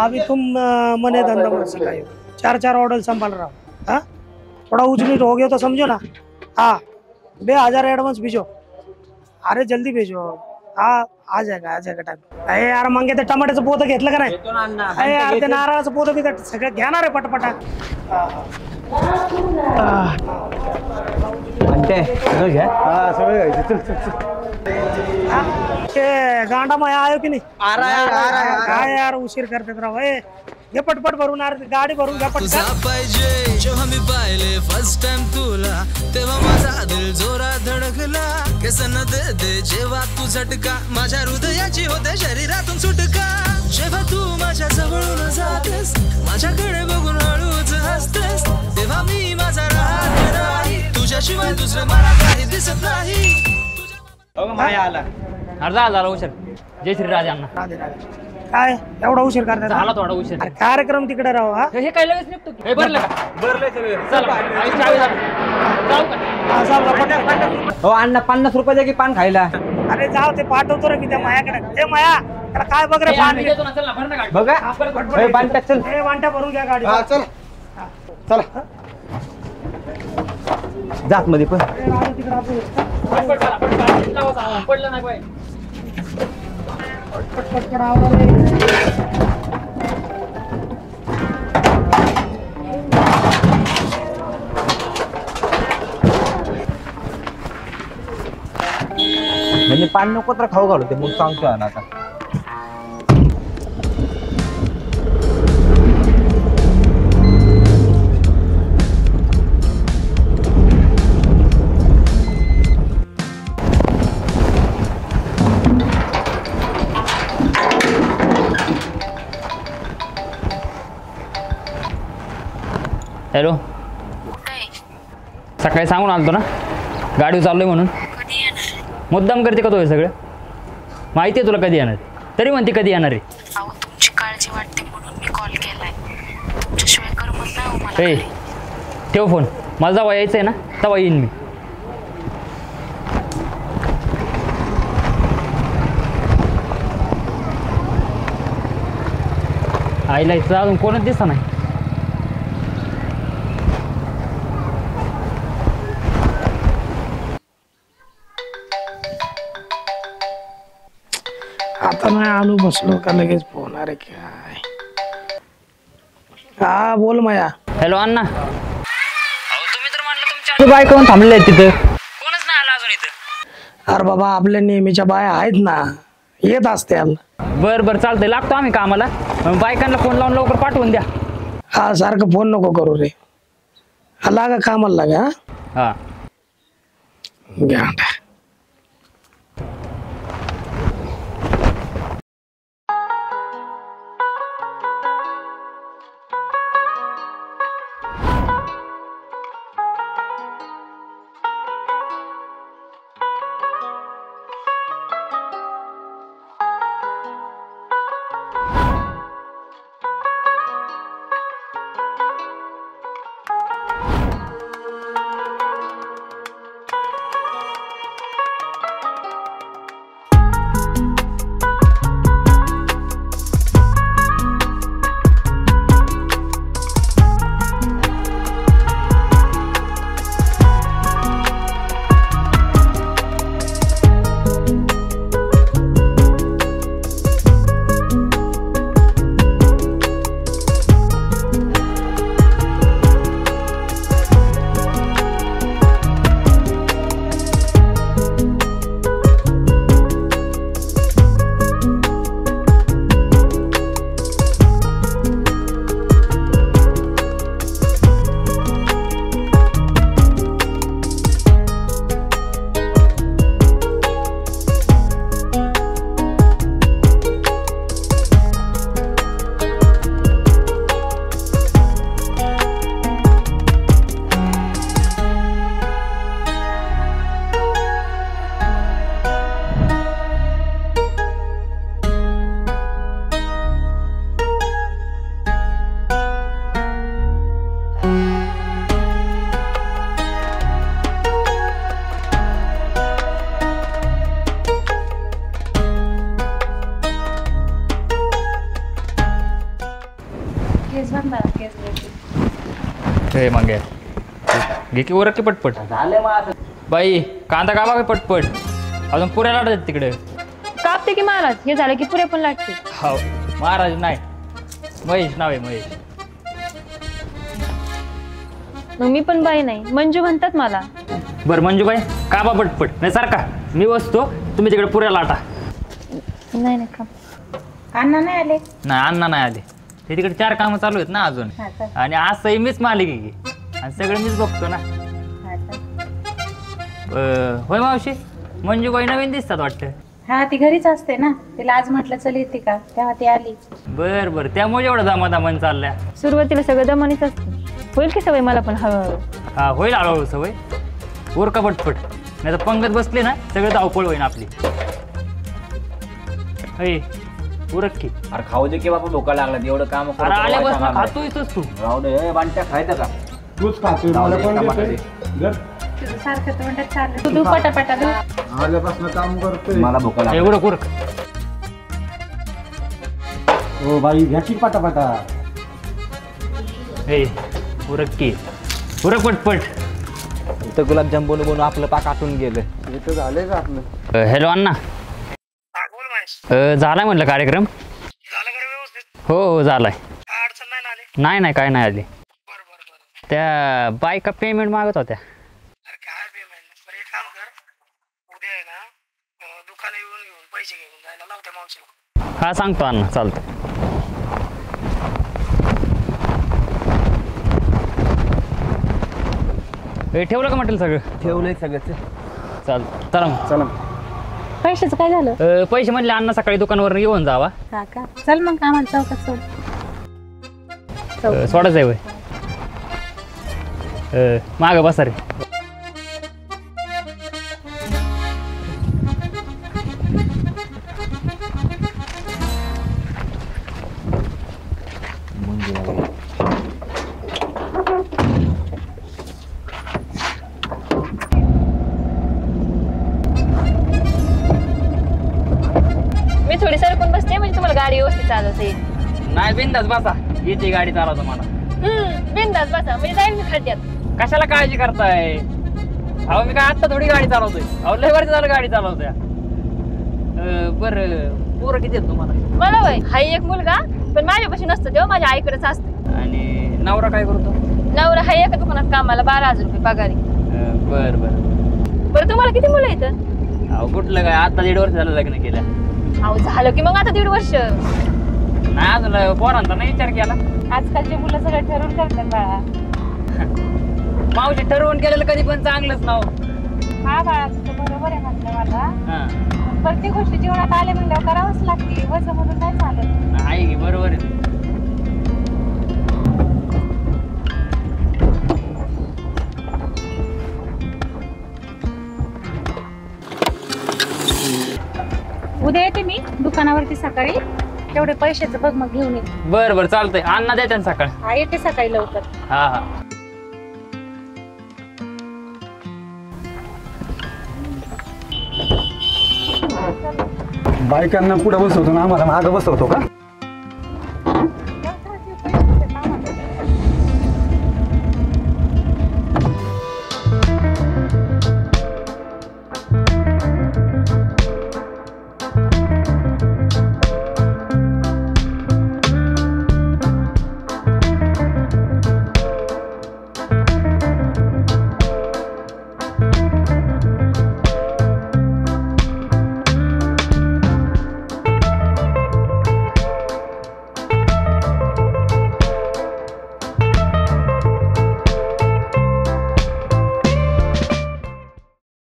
अभी तुम मने धंधा मत सिखाइए, 4 ऑर्डर संभाल रहा हूँ। हाँ, थोड़ा ऊंच नीच हो गया तो समझो ना। हाँ, 2000 एडवांस भेजो। अरे जल्दी भेजो। हाँ, आ जाएगा टाइम। अरे यार मंगे ते टमाट्याचं पोतं घेतलं का नाही? अरे यार ते नारळाचं पोतं बी सगळं घ्या ना रे पटपटा। म्हणते सगळं घ्या। हा सगळं घ्यायचं, चल ते गांडा माया आयो की नाही? आ रहा है। काय यार उशीर करतात राव। घे पटपट भरून, गाडी भरून घ्या पटपट। पाहिजे जेव्हा मी पाहिले फर्स्ट टाइम तुला, तेव्हा माझा दिल जोरात धडकला। केसन दे जेव्हा तू झटका, माझ्या हृदयाची होते शरीरातून सुटका। जेव्हा तू माझ्या जवळून जातेस, माझ्याकडे बघून हळूच हसतेस, तेव्हा मी माझा राहत नाही, तुझ्याशिवाय दुसरं मला काही दिसत नाही। माया आला। अर्धा झाला उशीर। जय श्री राजांना। राधे राधे। काय एवढा उशीर करतात? झाला थोडा उशीर। अरे कार्यक्रम तिकडे राव। हा हे काय लगेच निघतो की? हे भरलं का? भरलंय सगळं। चला आई चावी जाऊ का? हा, जाऊ का पटपट? हो अण्णा 50 रुपये द्या की पान खायला। अरे जाऊ, ते पाठवतो रे मी त्या मायाकडे। ते माया त्याला काय बघ रे, हे पाणी आम्ही देतो ना, चल ना, भर ना गाडी। बघा पटपट ए, बांटा चल। हे वांट्या भरून घ्या गाडी। हा चल चला। जात मध्ये पण अरे राहू तिकडे आपण। पटपट चला, पटपट लावा सामान, पडलं नाही पाहिजे। पटपट आवरा। म्हणजे पान नको तर खाऊ घालू ते, मग सांगतो ना आता। हॅलो, सकाळी सांगून आलतो ना गाडी चाललोय म्हणून। मुद्दाम करते का तो हे सगळं? माहिती आहे तुला कधी येणार, तरी म्हणते कधी येणार आहे। अहो तुमची काळजी वाटते म्हणून मी कॉल केलाय, तुमच्याशिवाय करमत नाही हो मला। ए ठेव फोन, मला जेव्हा यायचं आहे ना तेव्हा येईन मी। आईला इथं अजून कोणच दिसत नाही। आता नाही आलो, बसलो का लगेच फोन? अरे काय। हा बोल माया। हॅलो अण्णा। अहो तुम्ही तर म्हणलं तुमच्या तू बायकोन थांबले तिथं, कोणच नाही आला अजून इथं। अरे बाबा आपल्या नेहमीच्या बाया आहेत ना, येत असत्याल। बरं बरं चालतंय, लागतो आम्ही कामाला। बायकांना फोन लावून लवकर पाठवून द्या। हा सारखं फोन नको करू रे। हा लागा कामाला लागा। हा घ्या। हे मग घे की उरक की पटपट. बाई कांदा कापा की पटपट. अजून पुऱ्या लाटत तिकडे. कापते की महाराज, हे झालं की पुरे पण लाटते. हो महाराज नाही, महेश नाव आहे महेश. मग मी पण बाई नाही, मंजू म्हणतात मला. बरं मंजूबाई कापा पटपट, नाही सारखा मी बसतो, तुम्ही तिकडे पुऱ्या लाटा. नाही नाही का अण्णा नाही आले? नाही अण्णा नाही आले, ते तिकडे 4 कामं चालू आहेत ना अजून. आणि असंही मीच मालिक आहे आणि सगळं मीच बघतो ना. होय मावशी, मंजूबाई नवीन दिसतात वाटतं. हा ती घरीच असते ना, तिला आज म्हटलं चल येते का, तेव्हा ती आली. बरं बरं, त्यामुळे एवढं दमादमान चालल्या. सुरुवातीला सगळं दमानीच असतं, होईल की सवय मला पण हळूहळू. हा होईल हळूहळू सवय. उरका पटपट, नाही तर पंगत बसली ना सगळं धावपळ होईन आपली. उरक की. अरे खाऊ दे की बाबा, भूका लागला एवढं काम. अरे आल्यापासून खातो इथंच तू. राहू दे, बांट्या खायचं का? तूच खातोय, मला कोण देतोय? जर तुझं सारखं तोंडात चाललं, तू पटापटा धू. आल्यापासून काम करतोय. मला भूका लागला. उरक उरक. हो बाई घ्या की पटापटा. उरक की, उरक पटपट. इथं गुलाबजाम बनवून बनवून आपलं पाक आटून गेलं. इथं झालंय का आपलं? हॅलो अण्णा. झालाय म्हटलं कार्यक्रम. हो हो झालाय. नाही नाही काय नाही आली. त्या बायका पेमेंट मागत होत्या. हा सांगतो अण्णा, चालतं. ठेवलं का म्हटलं सगळं? ठेवलंय सगळं. चालतं, चला मग. चला. पैशाचं काय झालं? पैसे म्हणले अण्णा सकाळी दुकानावर येऊन जावा. हा का, चल मग आम्हाला चौकात सोड. सोडायचं आहे वय. मागं बसा रे. मी थोडी सरकून बसते म्हणजे तुम्हाला गाडी व्यवस्थित चालवता येईल. नाही बिंदास बसा, येते गाडी चालवतो मला. बिंदास बसा म्हणजे जाईल मी खड्ड्यात. कशाला काळजी करताय? अहो मी काय आत्ता थोडी गाडी चालवतोय, अहो लय वर्ष झालं गाडी चालवतोय. बरं पोरं किती आहेत तुम्हाला? मला वय हाय एक मुलगा, पण माझ्यापाशी नसतं तेव्हा माझ्या आईकडेच असतं. आणि नवरा काय करतो? नवरा हाय एका दुकानात कामाला, 12,000 रुपये पगारी. बरं बरं. बरं तुम्हाला किती मुलं येतं? अहो कुठलं काय, आता 1.5 वर्ष झालं लग्न केलं. अहो झालं की मग आता 1.5 वर्ष. नाही अजून पोरांचा नाही विचार केला. आजकालची मुलं सगळं ठरवून करतात बाळा. मावशी ठरवून केलेलं कधी पण चांगलंच नाव. हा बाळा, तुझं बरोबर आहे म्हटलं मला. हा प्रत्येक गोष्टी जीवनात आले म्हणल्यावर करावंच लागते, वजन म्हणून नाही चालत. आहे की, बरोबर आहे. उद्या येते मी दुकानावरती सकाळी, तेवढे पैशाचं बघ मग घेऊन ये. बरं बरं चालतंय. अण्णा देते ना सकाळ. हा येते सकाळी लवकर. हा हा. बायकांना पुढे बसवतो ना, आम्हाला मागं बसवतो का?